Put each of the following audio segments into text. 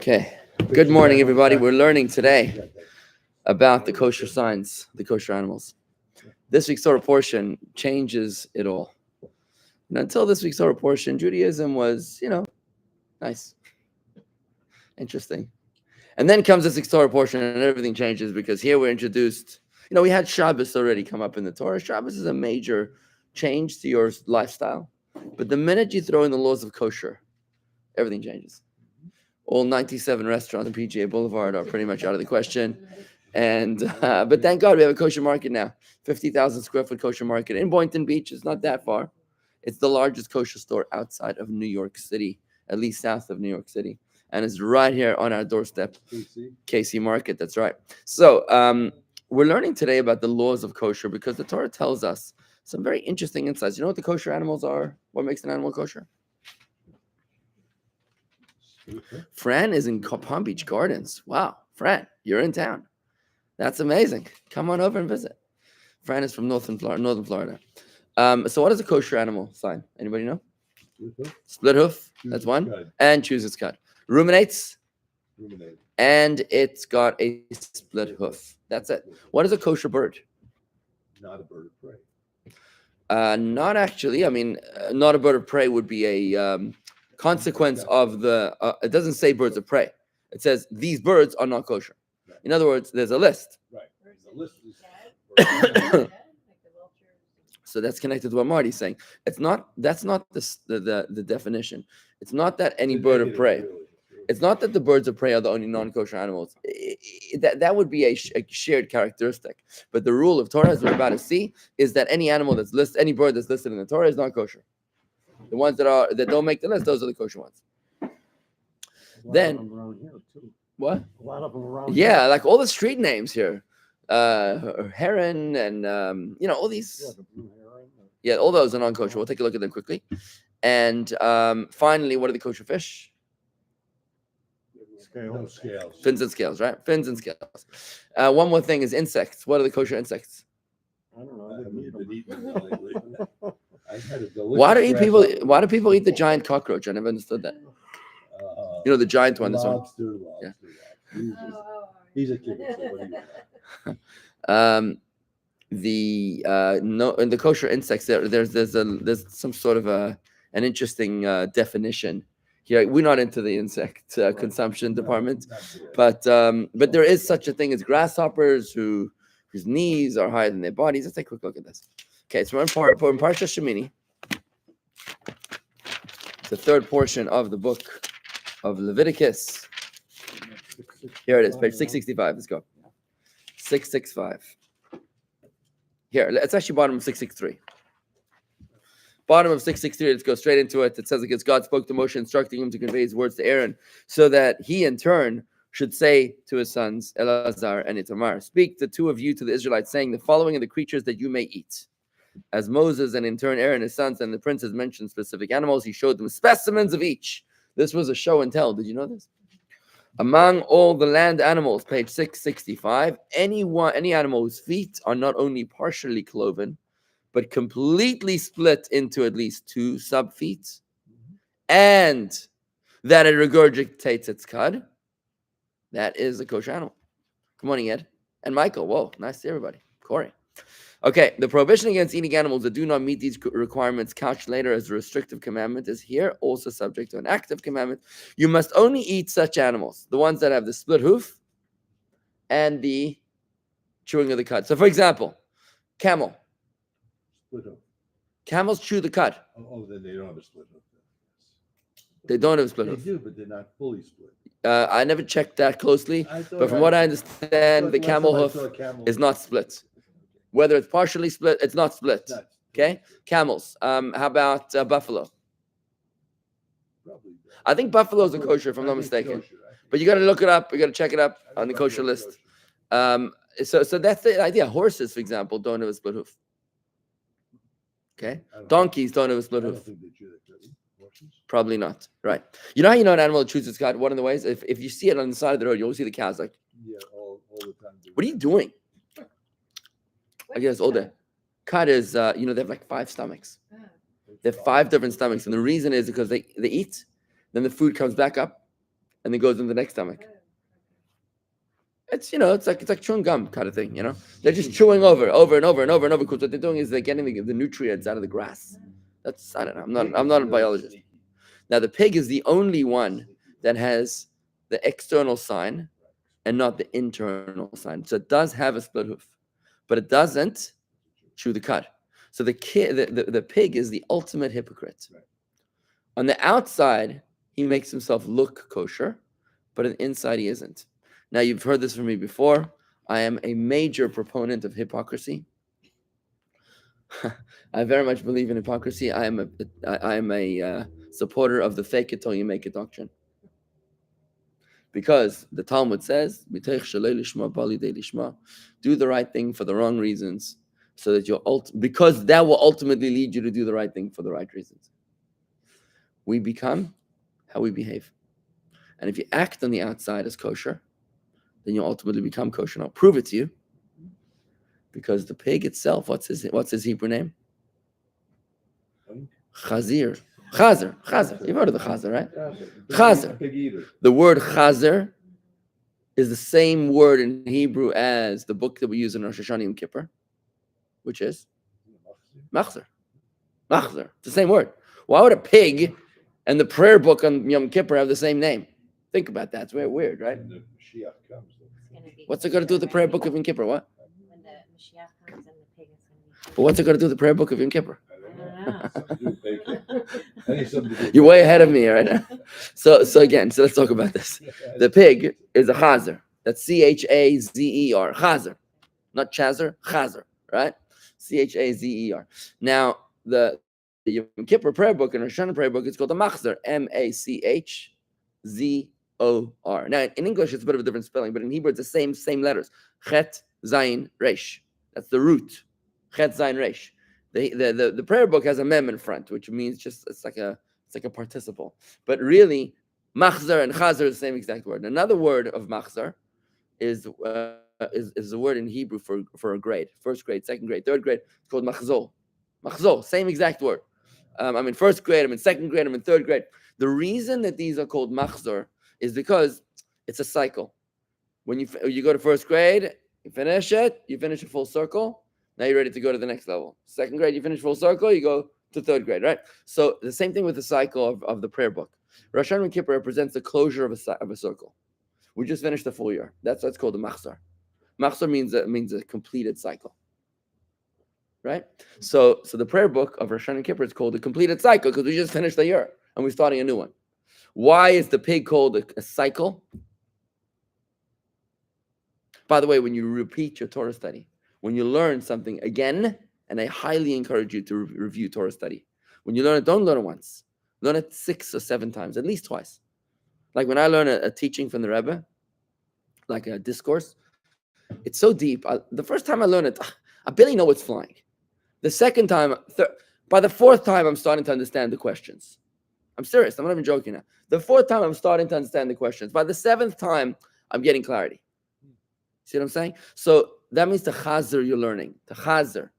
Okay. Good morning, everybody. We're learning today about the kosher signs, the kosher animals. This week's Torah portion changes it all. And until this week's Torah portion, Judaism was, nice, interesting. And then comes this week's Torah portion, and everything changes because here we're introduced. We had Shabbos already come up in the Torah. Shabbos is a major change to your lifestyle. But the minute you throw in the laws of kosher, everything changes. All 97 restaurants on PGA Boulevard are pretty much out of the question. And but thank God we have a kosher market now. 50,000 square foot kosher market in Boynton Beach. It's not that far. It's the largest kosher store outside of New York City, at least south of New York City. And it's right here on our doorstep. KC Market, that's right. So we're learning today about the laws of kosher because the Torah tells us some very interesting insights. You know what the kosher animals are? What makes an animal kosher? Fran is in Palm Beach Gardens. Wow, Fran, you're in town. That's amazing. Come on over and visit. Fran is from northern Florida. So what is a kosher animal sign? Anybody know? Split hoof. That's one. And choose its cut. Ruminates. And it's got a split hoof. That's it. What is a kosher bird? Not a bird of prey. Not actually. I mean, not a bird of prey would be a consequence of the. It doesn't say birds of prey. It says these birds are not kosher. Right. In other words, there's a list. Right. The list is So that's connected to what Marty's saying. That's not the definition. It's not that any bird of prey. It's not that the birds of prey are the only non-kosher animals. That would be a shared characteristic. But the rule of Torah, as we're about to see, is that any animal that's listed, any bird that's listed in the Torah is not kosher. The ones that don't make the list, those are the kosher ones. Then what? a lot of them around. Yeah, like all the street names here, heron and all these. Yeah, the blue heron. Yeah, all those are non-kosher. We'll take a look at them quickly. And finally, what are the kosher fish? Scales. Fins and scales, right? Fins and scales. One more thing is insects. What are the kosher insects? I don't know. I haven't eaten them lately. I had a delicious Why do people eat the giant cockroach? I never understood that. The giant one. This one. Lobster. Yeah. He's a kid. So what do you got? In the kosher insects there's some sort of an interesting definition here. We're not into the insect consumption department, but there is such a thing as grasshoppers whose knees are higher than their bodies. Let's take a quick look at this. Okay, so we're in Parsha Shemini. It's the third portion of the book of Leviticus. Here it is, page 665. Let's go. 665. Here, it's actually bottom of 663. Bottom of 663, let's go straight into it. It says, because God spoke to Moshe, instructing him to convey his words to Aaron, so that he in turn should say to his sons, Eleazar and Itamar, speak the two of you to the Israelites, saying, the following are the creatures that you may eat. As Moses and in turn Aaron, his sons, and the princes mentioned specific animals, he showed them specimens of each. This was a show and tell. Did you know this? Among all the land animals, page 665, any animal whose feet are not only partially cloven, but completely split into at least 2 sub-feet, and that it regurgitates its cud, that is a kosher animal. Good morning, Ed. And Michael. Whoa, nice to see everybody. Corey. Okay, the prohibition against eating animals that do not meet these requirements, couched later as a restrictive commandment, is here also subject to an active commandment. You must only eat such animals, the ones that have the split hoof and the chewing of the cud. So, for example, camel. Split hoof. Camels chew the cud. Oh, then they don't have a split hoof. They don't have a split hoof. They do, but they're not fully split. I never checked that closely, but from what I understand, the camel hoof is not split. Whether it's partially split, it's not split. Okay? Camels. How about buffalo? Probably. I think buffaloes are kosher, if I'm not mistaken. But you got to look it up. You got to check it up on the kosher list. So that's the idea. Horses, for example, don't have a split hoof. Okay? Donkeys don't have a split hoof. Probably not. Right. You know how an animal chews its cud? One of the ways, if you see it on the side of the road, you always see the cows like, yeah, all the time. What are you doing? I guess all day. Cud is, they have like 5 stomachs. They have 5 different stomachs. And the reason is because they eat, then the food comes back up, and then goes in the next stomach. It's it's like chewing gum kind of thing. They're just chewing over and over and over because what they're doing is they're getting the nutrients out of the grass. That's, I don't know. I'm not a biologist. Now the pig is the only one that has the external sign and not the internal sign. So it does have a split hoof, but it doesn't chew the cud. So the pig is the ultimate hypocrite. On the outside, he makes himself look kosher, but on the inside he isn't. Now, you've heard this from me before. I am a major proponent of hypocrisy. I very much believe in hypocrisy. I am a supporter of the fake it till you make it doctrine. Because the Talmud says, do the right thing for the wrong reasons, so that because that will ultimately lead you to do the right thing for the right reasons. We become how we behave. And if you act on the outside as kosher, then you ultimately become kosher. And I'll prove it to you. Because the pig itself, what's his Hebrew name? Chazir. Chazer. You've heard of the chazer, right? Chazer. The word chazer is the same word in Hebrew as the book that we use in Rosh Hashanah Yom Kippur, which is machzer. Machzer. It's the same word. Why would a pig and the prayer book on Yom Kippur have the same name? Think about that. It's very weird, right? What's it got to do with the prayer book of Yom Kippur? What? When the Mashiach comes and the pig is going to be. But what's it got to do with the prayer book of Yom Kippur? I don't know. You're way ahead of me right now. So let's talk about this. The pig is a chazer. That's Chazer. Chazer. Not chazer, chazer, right? Chazer. Now, the Yom Kippur prayer book and Rosh Hashanah prayer book is called the machzer. Machzor. Now, in English, it's a bit of a different spelling, but in Hebrew, it's the same letters. Chet, Zayin, Resh. That's the root. Chet, Zayin, Resh. The prayer book has a mem in front, which means it's like a participle. But really, machzer and chazer is the same exact word. Another word of machzer is the word in Hebrew for a grade. First grade, second grade, third grade. It's called machzol. Machzol, same exact word. I'm in first grade, I'm in second grade, I'm in third grade. The reason that these are called machzor is because it's a cycle. When you go to first grade, you finish it, you finish a full circle. Now you're ready to go to the next level. Second grade, you finish full circle, you go to third grade, right? So the same thing with the cycle of the prayer book. Rosh Hashanah and Kippur represents the closure of a circle. We just finished the full year. That's what's called the machzor. Machzor means a completed cycle, right? So the prayer book of Rosh Hashanah and Kippur is called the completed cycle because we just finished the year and we're starting a new one. Why is the pig called a cycle? By the way, when you repeat your Torah study, when you learn something again, and I highly encourage you to review Torah study. When you learn it, don't learn it once. Learn it 6 or 7 times, at least twice. Like when I learn a teaching from the Rebbe, like a discourse, it's so deep. The first time I learn it, I barely know what's flying. The second time, by the 4th time, I'm starting to understand the questions. I'm serious. I'm not even joking now. The 4th time, I'm starting to understand the questions. By the 7th time, I'm getting clarity. See what I'm saying? So that means the chazer you're learning. The chazer.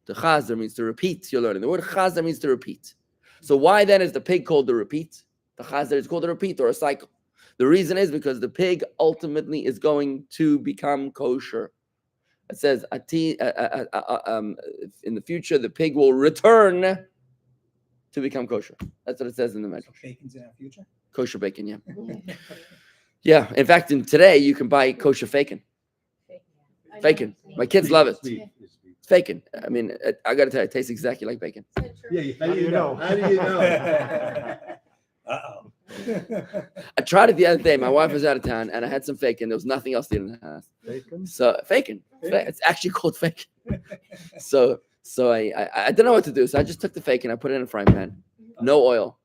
The chazer means to repeat you're learning. The word chazer means to repeat. So why then is the pig called the repeat? The chazer is called a repeat or a cycle. The reason is because the pig ultimately is going to become kosher. It says in the future the pig will return to become kosher. That's what it says in the Medrash. So bacon's in our future? Kosher bacon, yeah. Yeah. In fact, today you can buy kosher bacon. Bacon. My kids love it. It's bacon. I mean, I got to tell you, it tastes exactly like bacon. Yeah, how do you know? How do you know? Uh-oh. I tried it the other day. My wife was out of town, and I had some bacon. There was nothing else in the house. Bacon? So bacon. It's actually called bacon. So I don't know what to do. So I just took the bacon. I put it in a frying pan. No oil.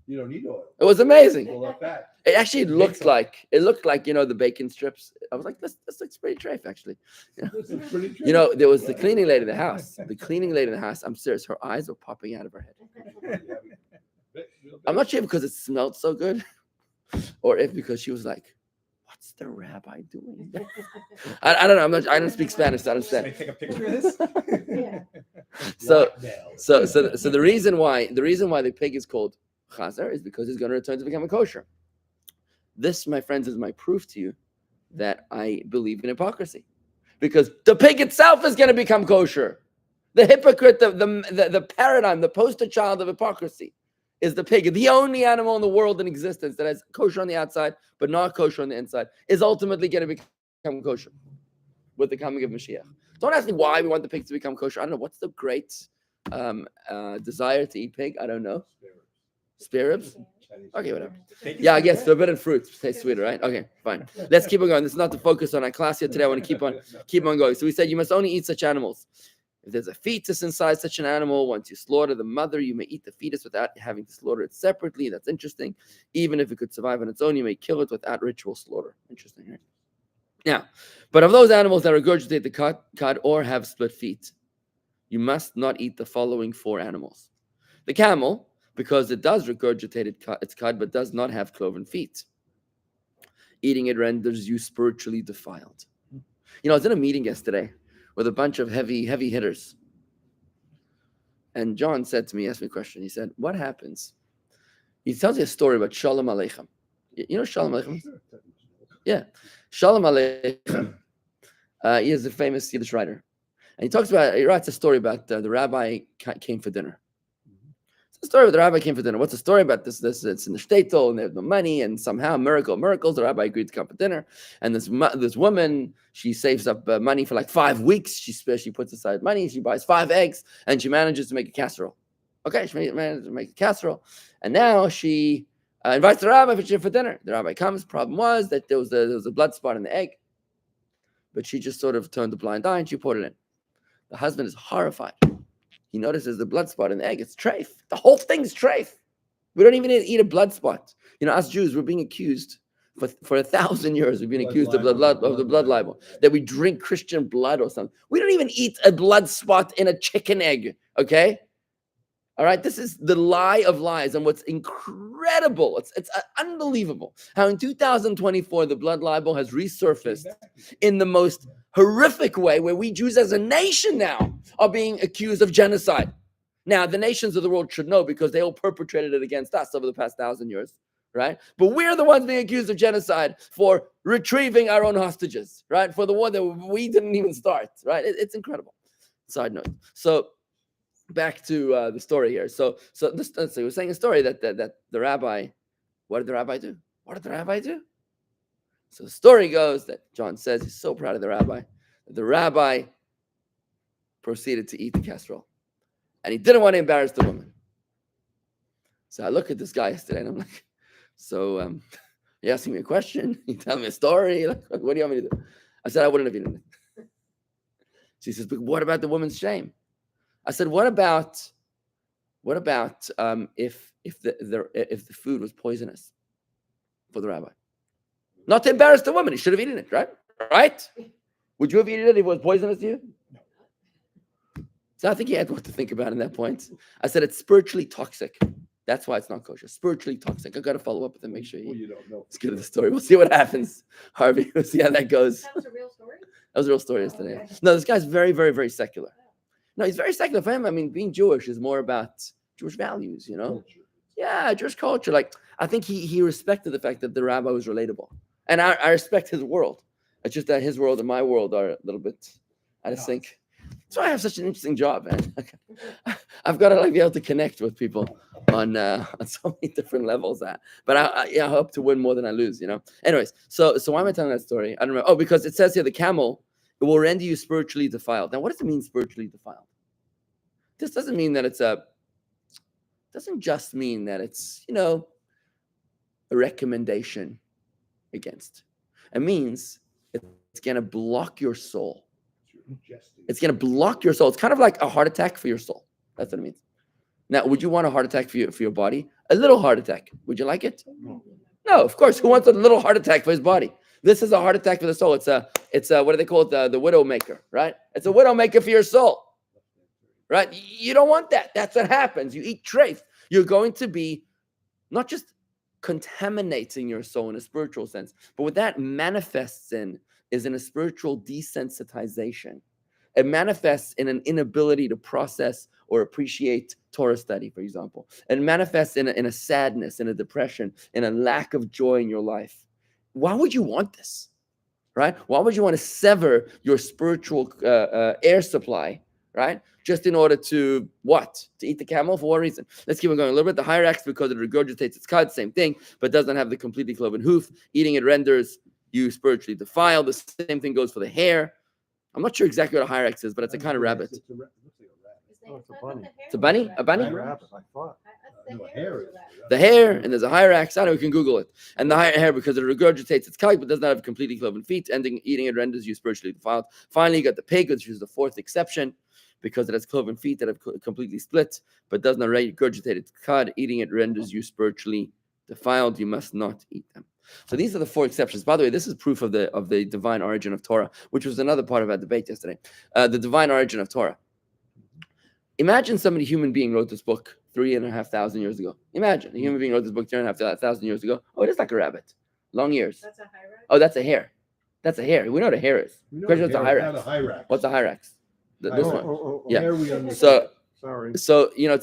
You don't need oil. It was amazing. All that fat. It actually looked like the bacon strips. I was like, this looks pretty trafe, actually. This is pretty true. There was the cleaning lady in the house. The cleaning lady in the house. I'm serious. Her eyes were popping out of her head. I'm not sure because it smelled so good, or if because she was like, "What's the rabbi doing?" I don't know. I don't speak Spanish. So I don't Can I understand. take a picture of this? So the reason why the pig is called chazer is because he's going to return to become a kosher. This, my friends, is my proof to you that I believe in hypocrisy. Because the pig itself is going to become kosher. The hypocrite, the paradigm, the poster child of hypocrisy is the pig. The only animal in the world in existence that has kosher on the outside, but not kosher on the inside, is ultimately going to become kosher with the coming of Mashiach. Don't ask me why we want the pig to become kosher. I don't know. What's the great desire to eat pig? I don't know. Spare ribs? Okay, whatever. Yeah, I guess forbidden fruits taste sweeter, right? Okay, fine. Let's keep on going. This is not the focus on our class here today. I want to keep on going. So we said you must only eat such animals. If there's a fetus inside such an animal, once you slaughter the mother, you may eat the fetus without having to slaughter it separately. That's interesting. Even if it could survive on its own, you may kill it without ritual slaughter. Interesting, right? Now, but of those animals that regurgitate the cud or have split feet, you must not eat the following 4 animals. The camel, because it does regurgitate its cud, but does not have cloven feet. Eating it renders you spiritually defiled. You know, I was in a meeting yesterday with a bunch of heavy hitters. And John said to me, asked me a question. He said, what happens? He tells you a story about Shalom Aleichem. You know Shalom Aleichem? Yeah. Shalom Aleichem. He is a famous Yiddish writer. And he writes a story about the rabbi came for dinner. It's a story about the rabbi came for dinner. What's the story about this? It's in the shtetl and they have no money, and somehow miracles, the rabbi agreed to come for dinner. And this woman, she saves up money for like 5 weeks. She puts aside money. She buys 5 eggs, and she manages to make a casserole. Okay, she manages to make a casserole, and now she invites the rabbi for dinner. The rabbi comes. Problem was that there was a blood spot in the egg, but she just sort of turned a blind eye and she poured it in. The husband is horrified. He notices the blood spot in the egg. It's treif. The whole thing's treif. We don't even eat a blood spot. You know, us Jews, we're being accused for 1,000 years. We've been accused of the blood libel, that we drink Christian blood or something. We don't even eat a blood spot in a chicken egg. Okay. All right. This is the lie of lies. And what's incredible, it's unbelievable how in 2024, the blood libel has resurfaced in the most horrific way, where we Jews as a nation now are being accused of genocide. Now, the nations of the world should know because they all perpetrated it against us over the past 1,000 years, right? But we're the ones being accused of genocide for retrieving our own hostages, right? For the war that we didn't even start, right? It's incredible. Side note. So back to the story here. So we're saying a story that the rabbi, what did the rabbi do? What did the rabbi do? So the story goes that John says he's so proud of the rabbi. That the rabbi proceeded to eat the casserole. And he didn't want to embarrass the woman. So I look at this guy yesterday and I'm like, so you asking me a question? You telling me a story? Like, what do you want me to do? I said, I wouldn't have eaten it. She says, but what about the woman's shame? I said, what about if the food was poisonous for the rabbi? Not to embarrass the woman. He should have eaten it, right? Right? Would you have eaten it if it was poisonous to you? So I think he had what to think about in that point. I said it's spiritually toxic. That's why it's not kosher. Spiritually toxic. I got to follow up with him, make sure You don't know. it's good at the story. We'll see what happens, Harvey. We'll see how that goes. That was a real story? That was a real story yesterday. Okay. No, this guy's very, very, very secular. No, he's very secular. For him, I mean, being Jewish is more about Jewish values, you know? Culture. Yeah, Jewish culture. Like, I think he respected the fact that the rabbi was relatable. And I respect his world. It's just that his world and my world are a little bit, I just think. That's why I have such an interesting job, man. I've got to like be able to connect with people on so many different levels. But I hope to win more than I lose, you know? Anyways, so why am I telling that story? I don't know. Oh, because it says here, the camel, it will render you spiritually defiled. Now, what does it mean, spiritually defiled? This doesn't mean that doesn't just mean that it's, you know, a recommendation against. It means it's going to block your soul. It's going to block your soul. It's kind of like a heart attack for your soul. That's what it means. Now, would you want a heart attack for your body? A little heart attack. Would you like it? No, of course. Who wants a little heart attack for his body? This is a heart attack for the soul. It's a what do they call it? The widow maker, right? It's a widow maker for your soul, right? You don't want that. That's what happens. You eat treif. You're going to be not just contaminating your soul in a spiritual sense, but what that manifests in is in a spiritual desensitization. It manifests in an inability to process or appreciate Torah study, for example. It manifests in a sadness, in a depression, in a lack of joy in your life. why would you want this, right? Why would you want to sever your spiritual air supply, right? Just in order to what? To eat the camel? For what reason? Let's keep on going a little bit. The hyrax, because it regurgitates its cud, same thing, but doesn't have the completely cloven hoof. Eating it renders you spiritually defiled. The same thing goes for the hair. I'm not sure exactly what a hyrax is, but it's a kind of rabbit. It looks like a rabbit. Is that- Oh, it's a I thought bunny. the hair It's a was bunny? A rabbit. bunny? Rabbit, I thought. No, The hair hair is is a rabbit. The hair, and there's a hyrax. I know we can Google it. And the hair, because it regurgitates its kite, but does not have completely cloven feet. Eating it renders you spiritually defiled. Finally, you got the pig, which is the fourth exception, because it has cloven feet that have completely split, but does not regurgitate its cud. Eating it renders you spiritually defiled. You must not eat them. So these are the four exceptions. By the way, this is proof of the divine origin of Torah, which was another part of our debate yesterday. The divine origin of Torah. Imagine somebody, human being, wrote this book 3,500 years ago. Imagine a human being wrote this book 3,500 years ago. Oh, it is like a rabbit. Long ears. That's a hyrax. Oh, that's a hair. That's a hair. We know what a hair is. We know Question, the what's a hair, hyrax? not a hyrax. What's a hyrax? This Hyrax. one. Yeah. Hair we understand. So, Sorry. it's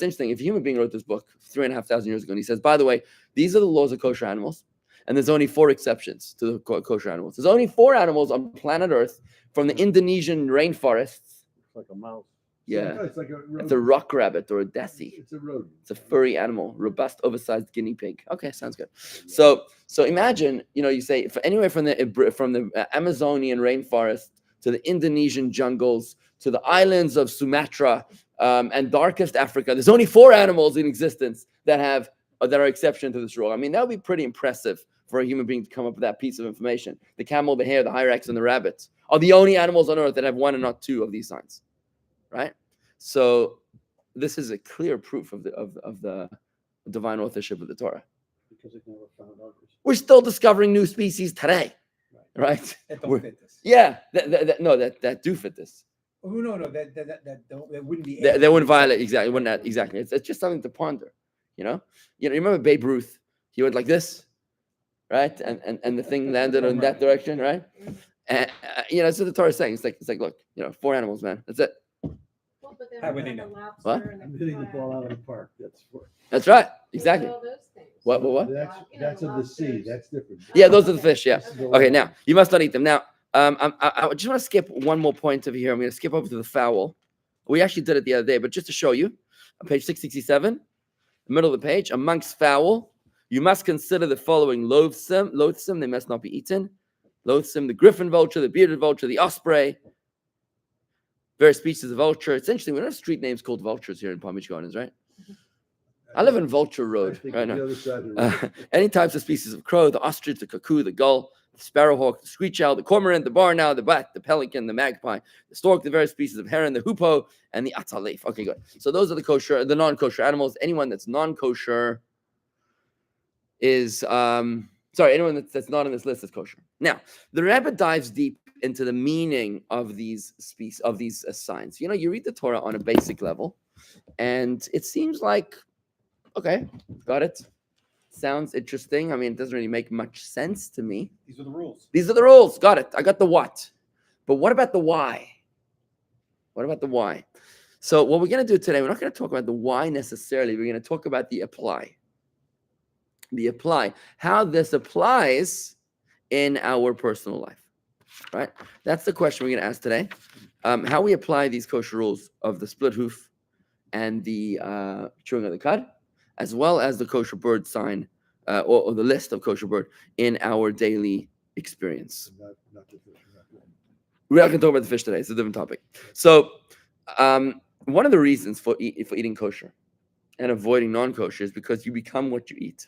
interesting. If a human being wrote this book 3,500 years ago, and he says, by the way, these are the laws of kosher animals, and there's only 4 exceptions to the kosher animals. There's only 4 animals on planet Earth from the Indonesian rainforests. It's like a mouse. Yeah. It's like a rodent. It's a rock rabbit or a desi. It's a rodent. It's a furry animal, robust, oversized guinea pig. Okay, sounds good. So imagine, you say anywhere from the Amazonian rainforest to the Indonesian jungles to the islands of Sumatra and darkest Africa. There's only 4 animals in existence that are exception to this rule. I mean, that would be pretty impressive for a human being to come up with that piece of information. The camel, the hare, the hyrax, and the rabbit are the only animals on Earth that have 1 and not 2 of these signs, right? So this is a clear proof of the divine authorship of the Torah. Because it never found others. We're still discovering new species today, right? That We're- don't fit this. Yeah, that do fit this. Oh, no, that wouldn't be. They wouldn't violate exactly. Wouldn't that exactly? It's just something to ponder. You remember Babe Ruth? He went like this, right? And the thing landed in that direction, right? And so the Torah is saying it's like look, 4 animals, man. That's it. Well, but then How we would they have know? the lobster What? and the I'm hitting the ball crab. out of the park. That's for. That's right. We Exactly. did all those things. What? That's of the sea. lobsters. That's different. Yeah, those are the fish. Yeah. This is the Okay. one- Now you must not eat them. Now, I just want to skip one more point over here. I'm going to skip over to the fowl. We actually did it the other day, but just to show you, on page 667, the middle of the page, amongst fowl, you must consider the following loathsome. Loathsome, they must not be eaten. Loathsome, the griffin vulture, the bearded vulture, the osprey, various species of vulture. It's interesting. We don't have street names called vultures here in Palm Beach Gardens, right? I live on Vulture I Road think right on now. the other side of the road. Any types of species of crow, the ostrich, the cuckoo, the gull, the sparrowhawk, the screech owl, the cormorant, the barn owl, the bat, the pelican, the magpie, the stork, the various species of heron, the hoopoe, and the atzalef. Okay, good. So those are the non-kosher animals. Anyone that's non-kosher is anyone that's not on this list is kosher. Now, the Rebbe dives deep into the meaning of these species, of these signs. You read the Torah on a basic level, and it seems like, okay, got it. Sounds interesting. I mean, it doesn't really make much sense to me. These are the rules. These are the rules. Got it. I got the what. But what about the why? What about the why? So what we're going to do today, we're not going to talk about the why necessarily. We're going to talk about the apply. The apply. How this applies in our personal life. Right? That's the question we're going to ask today. How we apply these kosher rules of the split hoof and the chewing of the cud, as well as the kosher bird sign or the list of kosher bird in our daily experience. Not the fish, not the- We're not going to talk about the fish today. It's a different topic. So one of the reasons for eating kosher and avoiding non-kosher is because you become what you eat.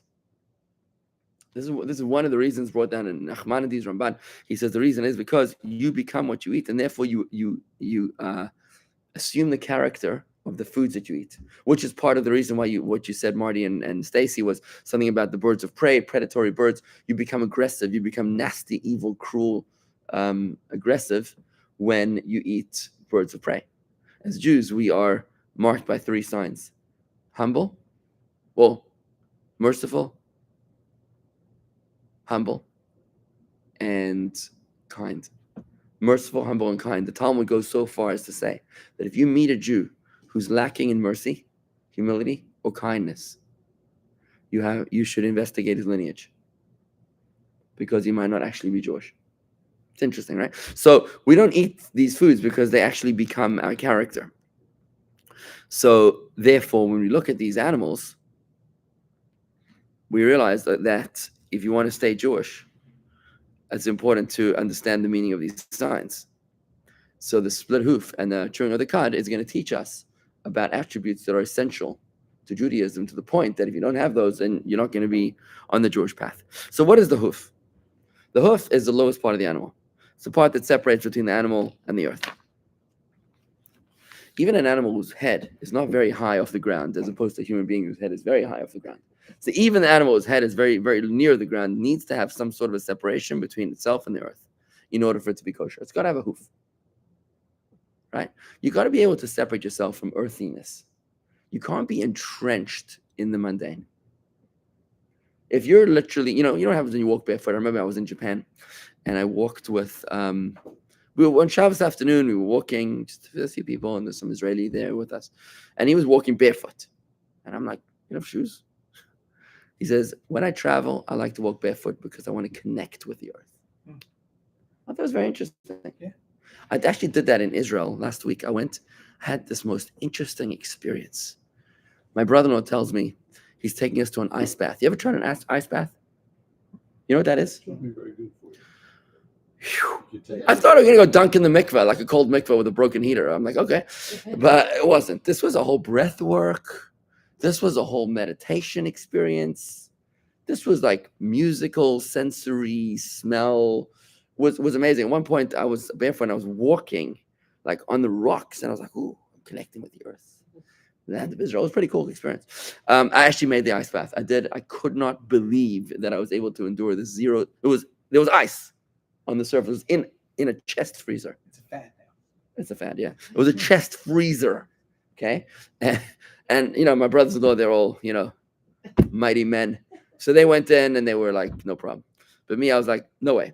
This is one of the reasons brought down in Nachmanides Ramban. He says the reason is because you become what you eat, and therefore you assume the character of the foods that you eat, which is part of the reason why what you said, Marty and Stacy, was something about the birds of prey, predatory birds. You become aggressive, you become nasty, evil, cruel, aggressive when you eat birds of prey. As Jews, we are marked by 3 signs: humble, merciful, humble, and kind. Merciful, humble, and kind. The Talmud goes so far as to say that if you meet a Jew who's lacking in mercy, humility, or kindness, you should investigate his lineage. because he might not actually be Jewish. It's interesting, right? So we don't eat these foods because they actually become our character. So therefore, when we look at these animals, we realize that if you want to stay Jewish, it's important to understand the meaning of these signs. So the split hoof and the chewing of the cud is going to teach us about attributes that are essential to Judaism, to the point that if you don't have those, then you're not going to be on the Jewish path. So what is the hoof? The hoof is the lowest part of the animal. It's the part that separates between the animal and the earth. Even an animal whose head is not very high off the ground, as opposed to a human being whose head is very high off the ground. So even the animal whose head is very, very near the ground needs to have some sort of a separation between itself and the earth in order for it to be kosher. It's got to have a hoof, right? You got to be able to separate yourself from earthiness. You can't be entrenched in the mundane. If you're literally, you know what happens when you walk barefoot. I remember I was in Japan and I walked with, we were on Shabbos afternoon, we were walking, just a few people, and there's some Israeli there with us. And he was walking barefoot. And I'm like, you have shoes? He says, when I travel, I like to walk barefoot because I want to connect with the earth. I thought that was very interesting. Yeah. I actually did that in Israel last week. I had this most interesting experience. My brother-in-law tells me he's taking us to an ice bath. You ever tried an ice bath? You know what that is? It's gonna be very good for you. Phew. You take- I thought I was going to go dunk in the mikveh, like a cold mikveh with a broken heater. I'm like, okay. But it wasn't. This was a whole breath work. This was a whole meditation experience. This was like musical, sensory, smell. Was amazing. At one point, I was barefoot and I was walking like on the rocks, and I was like, ooh, I'm connecting with the earth. The land of Israel. It was a pretty cool experience. I actually made the ice bath. I did. I could not believe that I was able to endure this zero. There was ice on the surface. It was in a chest freezer. It's a fad now. It's a fad, yeah. It was a chest freezer. Okay. And my brothers-in-law, they're all, mighty men. So they went in and they were like, no problem. But me, I was like, no way.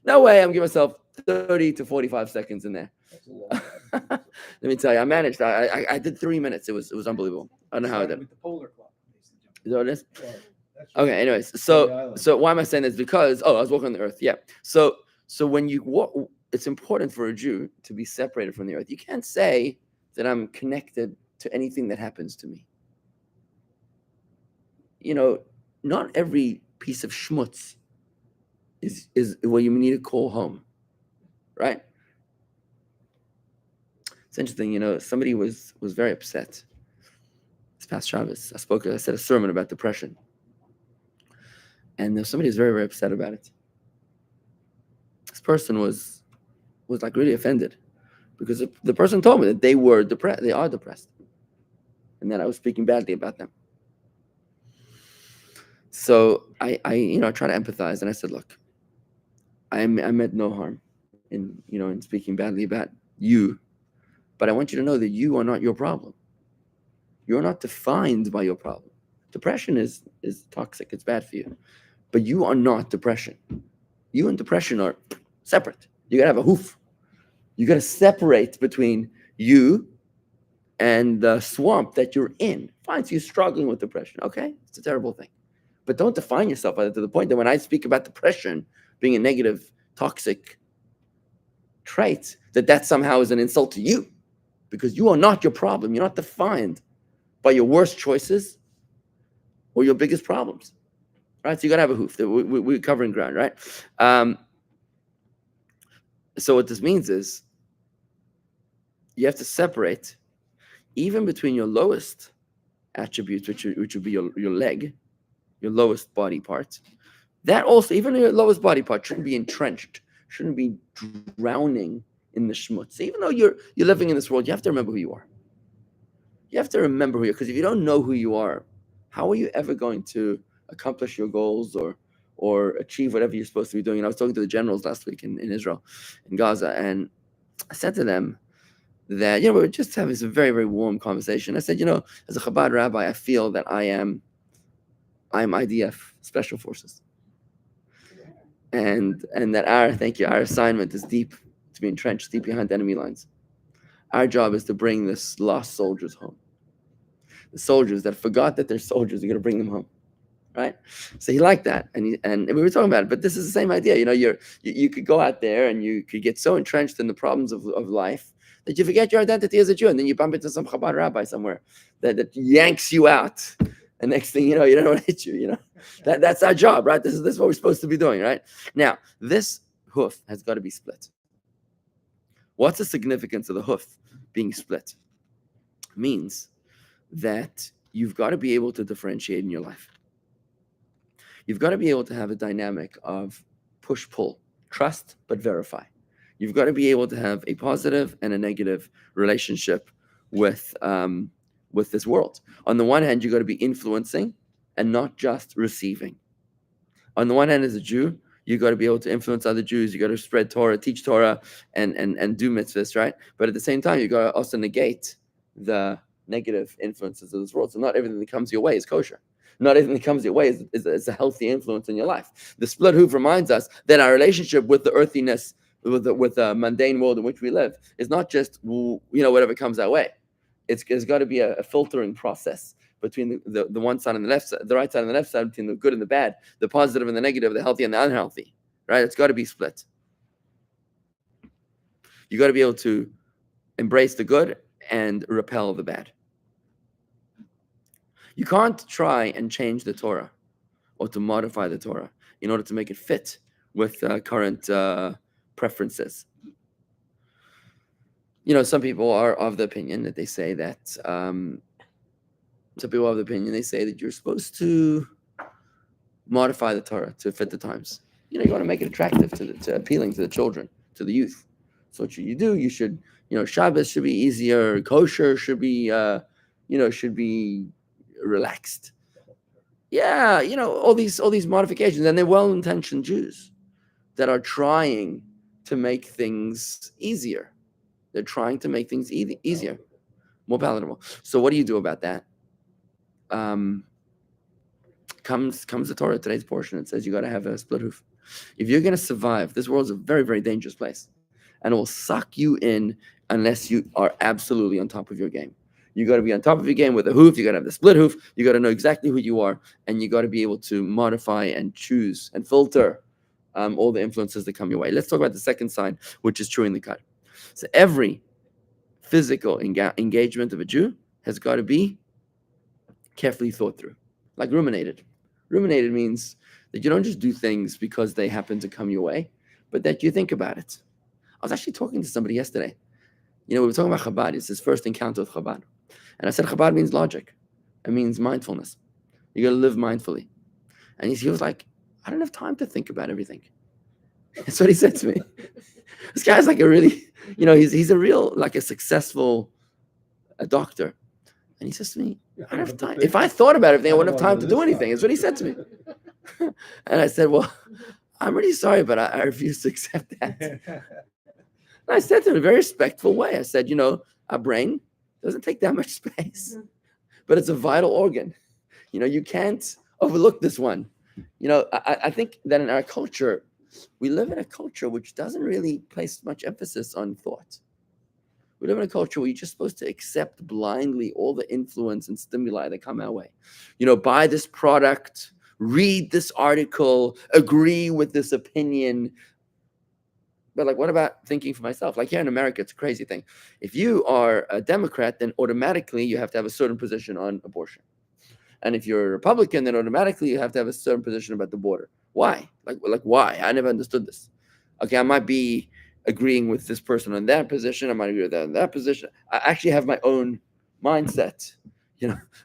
No way. I'm giving myself 30 to 45 seconds in there. That's a long time. Let me tell you, I managed. I did 3 minutes. It was unbelievable. I don't know how I Started did. with the Polar Club. Is that what it is? Well, that's Okay. Anyways, the so island. why am I saying this? Because I was walking on the earth. Yeah. So when you walk, it's important for a Jew to be separated from the earth. You can't say that I'm connected to anything that happens to me. Not every piece of schmutz is what you need to call home, right? It's interesting. Somebody was very upset this past Shabbos. I said a sermon about depression, and somebody was very, very upset about it. This person was like really offended because the person told me that they were depressed. They are depressed, and that I was speaking badly about them. So I try to empathize, and I said, look, I meant no harm in speaking badly about you, but I want you to know that you are not your problem. You're not defined by your problem. Depression is toxic. It's bad for you, but you are not depression. You and depression are separate. You gotta have a hoof. You gotta separate between you and the swamp that you're in. Fine, so you're struggling with depression. Okay, it's a terrible thing. But don't define yourself by that, to the point that when I speak about depression being a negative, toxic trait, that somehow is an insult to you, because you are not your problem. You're not defined by your worst choices or your biggest problems, right? So you got to have a hoof. We're covering ground, right? So what this means is you have to separate even between your lowest attributes, which would be your leg, your lowest body part. That also, even your lowest body part, shouldn't be entrenched, shouldn't be drowning in the schmutz. Even though you're living in this world, you have to remember who you are. You have to remember who you are, because if you don't know who you are, how are you ever going to accomplish your goals or achieve whatever you're supposed to be doing? And I was talking to the generals last week in Israel, in Gaza, and I said to them that, we were just having a very, very warm conversation. I said, as a Chabad rabbi, I feel that I'm IDF, Special Forces. And that our assignment is deep, to be entrenched deep behind enemy lines. Our job is to bring this lost soldiers home. The soldiers that forgot that they're soldiers, are going to bring them home, right? So he liked that, and we were talking about it. But this is the same idea. You could go out there and you could get so entrenched in the problems of life that you forget your identity as a Jew, and then you bump into some Chabad rabbi somewhere that yanks you out, and next thing you know, you don't want to hit you. That's our job, right? This is what we're supposed to be doing, right? Now, this hoof has got to be split. What's the significance of the hoof being split? It means that you've got to be able to differentiate in your life. You've got to be able to have a dynamic of push-pull, trust but verify. You've got to be able to have a positive and a negative relationship with this world. On the one hand, you've got to be influencing and not just receiving. On the one hand, as a Jew, you've got to be able to influence other Jews. You've got to spread Torah, teach Torah, and do mitzvahs, right? But at the same time, you've got to also negate the negative influences of this world. So not everything that comes your way is kosher. Not everything that comes your way is a healthy influence in your life. The split hoof reminds us that our relationship with the earthiness, with the mundane world in which we live, is not just whatever comes our way. It's got to be a filtering process between the one side and the left side, the right side and the left side, between the good and the bad, the positive and the negative, the healthy and the unhealthy. Right? It's got to be split. You got to be able to embrace the good and repel the bad. You can't try and change the Torah or to modify the Torah in order to make it fit with current preferences. Some people are of the opinion that they say that you're supposed to modify the Torah to fit the times. You want to make it attractive to appealing to the children, to the youth. So what should you do? You should, Shabbos should be easier. Kosher should be, should be relaxed. Yeah, all these modifications, and they're well-intentioned Jews that are trying to make things easier. They're trying to make things easier, more palatable. So what do you do about that? Comes the Torah, today's portion. It says you got to have a split hoof. If you're going to survive, this world's a very, very dangerous place, and it will suck you in unless you are absolutely on top of your game. You got to be on top of your game with a hoof. You got to have the split hoof. You got to know exactly who you are, and you got to be able to modify and choose and filter all the influences that come your way. Let's talk about the second side, which is chewing the cud. So every physical engagement of a Jew has got to be carefully thought through, like ruminated. Ruminated means that you don't just do things because they happen to come your way, but that you think about it. I was actually talking to somebody yesterday. We were talking about Chabad. It's his first encounter with Chabad. And I said, Chabad means logic. It means mindfulness. You got to live mindfully. And he was like, I don't have time to think about everything. That's what he said to me. This guy's like a really, he's a real, like a successful doctor. And he says to me, I don't have time. If I thought about everything, I wouldn't have time to do anything. That's what he said to me. And I said, well, I'm really sorry, but I refuse to accept that. And I said to him in a very respectful way, I said, our brain doesn't take that much space, but it's a vital organ. You can't overlook this one. I think that in our culture, we live in a culture which doesn't really place much emphasis on thought. We live in a culture where you're just supposed to accept blindly all the influence and stimuli that come our way. Buy this product, read this article, agree with this opinion. But what about thinking for myself? Like here in America, it's a crazy thing. If you are a Democrat, then automatically you have to have a certain position on abortion. And if you're a Republican, then automatically you have to have a certain position about the border. Why? Like why? I never understood this. Okay, I might be agreeing with this person on that position. I might agree with that on that position. I actually have my own mindset.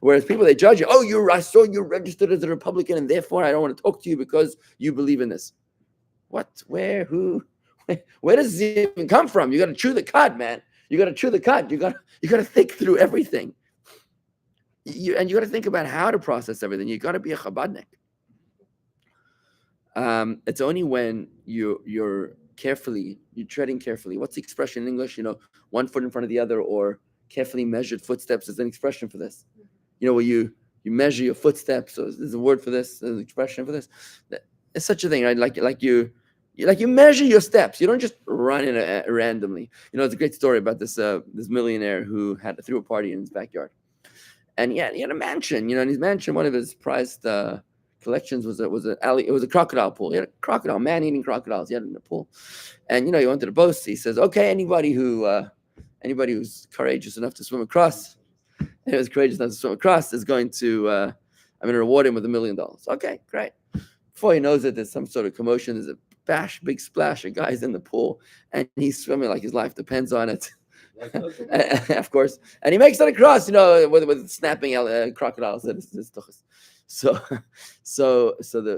Whereas people, they judge you. Oh, I saw you registered as a Republican, and therefore I don't want to talk to you because you believe in this. What? Where? Who? Where does it even come from? You got to chew the cud, man. You got to chew the cud. You got to think through everything. You got to think about how to process everything. You got to be a Chabadnik. It's only when you're treading carefully. What's the expression in English? 1 foot in front of the other, or carefully measured footsteps is an expression for this. Where you measure your footsteps. So there's a word for this. There's an expression for this. It's such a thing, right? Like you measure your steps. You don't just run in randomly. It's a great story about this millionaire who threw a party in his backyard, and he had a mansion. In his mansion, one of his prized collections was a crocodile pool. He had a crocodile, man-eating crocodiles. He had it in the pool, and he went to the boast. He says, "Okay, anybody who's courageous enough to swim across, is going to I'm going to reward him with $1 million." Okay, great. Before he knows it, there's some sort of commotion. There's a big splash. A guy's in the pool, and he's swimming like his life depends on it. Of course, and he makes it across, with snapping crocodiles. So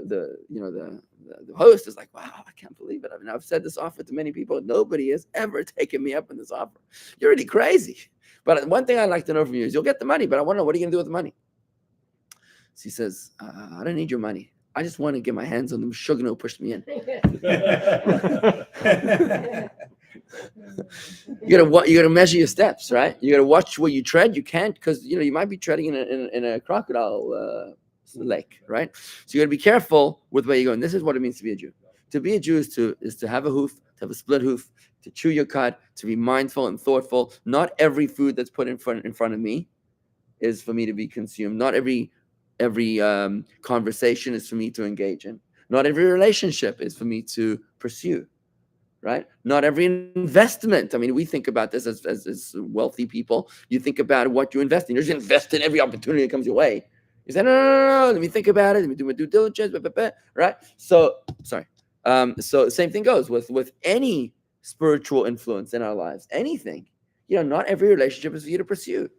the host is like, "Wow, I can't believe it. I mean, I've said this offer to many people. Nobody has ever taken me up on this offer. You're really crazy. But one thing I'd like to know from you is you'll get the money, but I want to know, what are you going to do with the money?" So he says, "I don't need your money. I just want to get my hands on the Meshuggah who pushed me in." You gotta measure your steps, right? You gotta watch where you tread. You can't, because you might be treading in a crocodile lake, right? So you gotta be careful with where you're going. This is what it means to be a Jew. To be a Jew is to have a hoof, to have a split hoof, to chew your cud, to be mindful and thoughtful. Not every food that's put in front of me is for me to be consumed. Not every conversation is for me to engage in. Not every relationship is for me to pursue. Right? Not every investment. I mean, we think about this as wealthy people. You think about what you invest in. You just invest in every opportunity that comes your way. You say, no, let me think about it. Let me do my due diligence, right? So, sorry. So the same thing goes with any spiritual influence in our lives. Anything. Not every relationship is for you to pursue,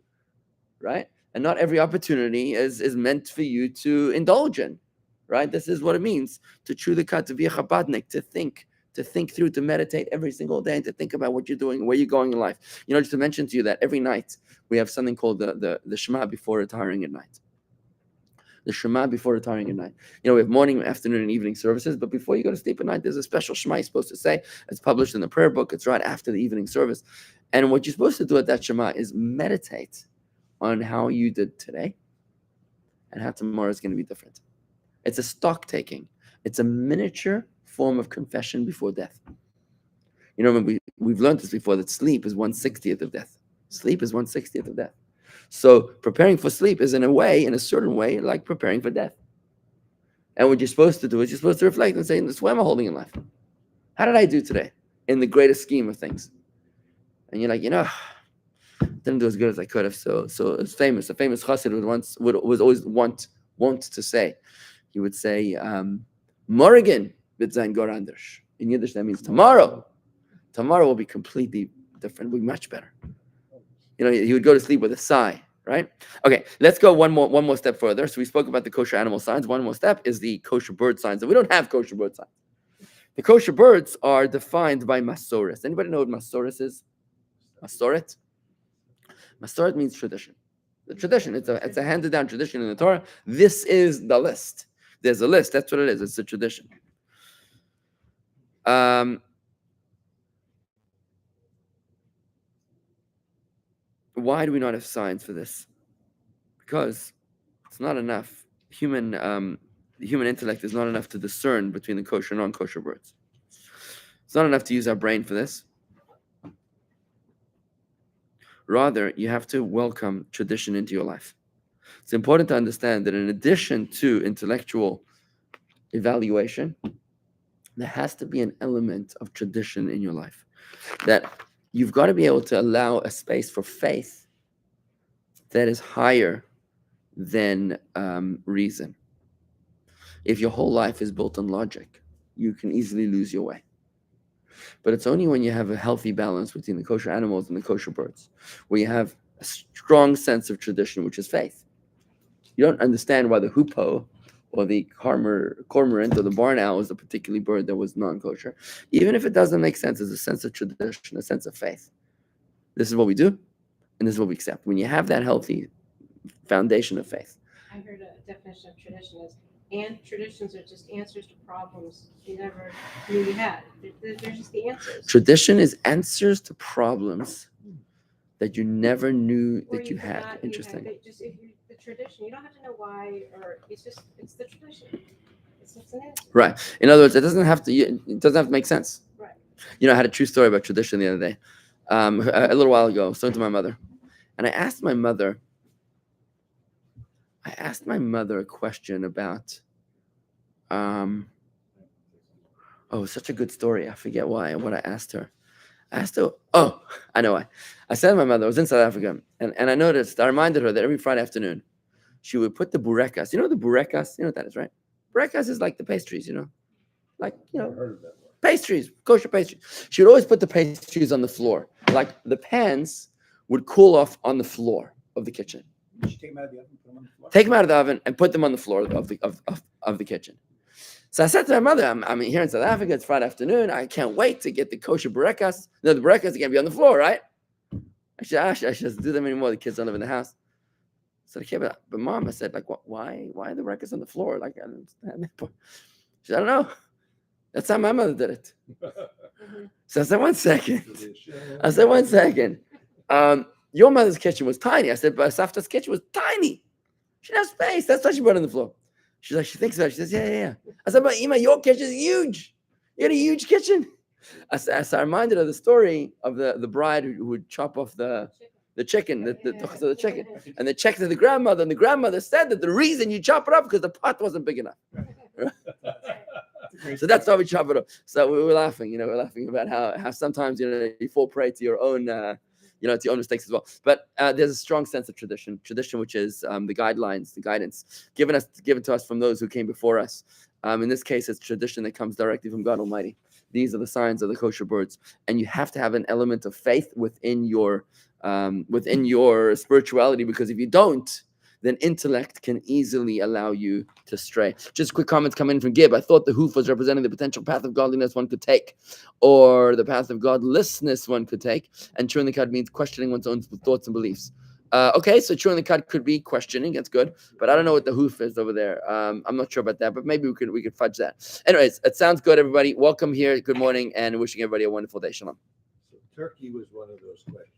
right? And not every opportunity is meant for you to indulge in, right? This is what it means to chew the cud, to be a Chabadnik, to think through, to meditate every single day, and to think about what you're doing, where you're going in life. Just to mention to you that every night we have something called the Shema before retiring at night. The Shema before retiring at night. We have morning, afternoon, and evening services, but before you go to sleep at night, there's a special Shema you're supposed to say. It's published in the prayer book. It's right after the evening service. And what you're supposed to do at that Shema is meditate on how you did today and how tomorrow is going to be different. It's a stock taking. It's a miniature form of confession before death. We've learned this before, that sleep is 1/60th of death. Sleep is 1/60th of death. So preparing for sleep is in a certain way, like preparing for death. And what you're supposed to do is you're supposed to reflect and say, what am I holding in life? How did I do today in the greatest scheme of things? And you're like, didn't do as good as I could have. So it's famous. A famous chassid was always wont to say, he would say, Morgen wird sein Gor anders. In Yiddish, that means tomorrow. Tomorrow will be completely different. Will be much better. He would go to sleep with a sigh, right? Okay, let's go one more step further. So we spoke about the kosher animal signs. One more step is the kosher bird signs. And we don't have kosher bird signs. The kosher birds are defined by masoret. Anybody know what masoret is? Masoret? Masoret means tradition. The tradition. It's a handed down tradition in the Torah. This is the list. There's a list. That's what it is. It's a tradition. Why do we not have signs for this? Because it's not enough. The human intellect is not enough to discern between the kosher and non-kosher birds. It's not enough to use our brain for this. Rather, you have to welcome tradition into your life. It's important to understand that in addition to intellectual evaluation, there has to be an element of tradition in your life. That you've got to be able to allow a space for faith that is higher than reason. If your whole life is built on logic, you can easily lose your way. But it's only when you have a healthy balance between the kosher animals and the kosher birds, where you have a strong sense of tradition, which is faith. You don't understand why the hoopoe or the cormorant or the barn owl is a particular bird that was non-kosher. Even if it doesn't make sense, there's a sense of tradition, a sense of faith. This is what we do, and this is what we accept. When you have that healthy foundation of faith. I heard a definition of tradition is, and traditions are just answers to problems you never knew you had. They're just the answers. Tradition is answers to problems that you never knew Or that you had. forgot Interesting. The tradition, you don't have to know why, or it's the tradition. It's an answer. Right. In other words, it doesn't have to make sense. Right. I had a true story about tradition the other day. A little while ago, I was talking to my mother, and I asked my mother a question about Oh, such a good story. I forget what I asked her. I asked her, oh, I know why. I said to my mother, I was in South Africa, and I reminded her that every Friday afternoon, she would put the burekas. You know the burekas? You know what that is, right? Burekas is like the pastries, like, Never heard of that one. pastries, kosher pastries. She would always put the pastries on the floor. Like the pans would cool off on the floor of the kitchen. You should take them out of the oven, put them on the floor. Take them out of the oven and put them on the floor of the kitchen. So I said to my mother, I'm here in South Africa. It's Friday afternoon. I can't wait to get the kosher burekas. No, the burekas are going to be on the floor, right? I should do them anymore. The kids don't live in the house. So I said, okay, but Mom, I said, like, why are the burekas on the floor? Like, I don't understand. She said, I don't know. That's how my mother did it. So I said, one second. Your mother's kitchen was tiny. I said, but Safta's kitchen was tiny. She didn't have space. That's why she put it on the floor. She's like, she thinks about it. She says, yeah. I said, but Ima, your kitchen is huge. You had a huge kitchen. So I reminded her of the story of the bride who would chop off the chicken, the chicken. And they checked to the grandmother, and the grandmother said that the reason you chop it up because the pot wasn't big enough. So that's why we chop it up. So we were laughing, we're laughing about how sometimes, you fall prey to your own, to your own mistakes as well. But there's a strong sense of tradition, which is the guidelines, the guidance given to us from those who came before us. In this case, it's tradition that comes directly from God Almighty. These are the signs of the kosher birds, and you have to have an element of faith within your spirituality, because if you don't, then intellect can easily allow you to stray. Just quick comments coming in from Gib. I thought the hoof was representing the potential path of godliness one could take, or the path of godlessness one could take. And chewing the cud means questioning one's own thoughts and beliefs. Okay, so chewing the cud could be questioning. That's good, but I don't know what the hoof is over there. I'm not sure about that, but maybe we could fudge that. Anyways, it sounds good, everybody. Welcome here. Good morning, and wishing everybody a wonderful day. Shalom. So Turkey was one of those questions.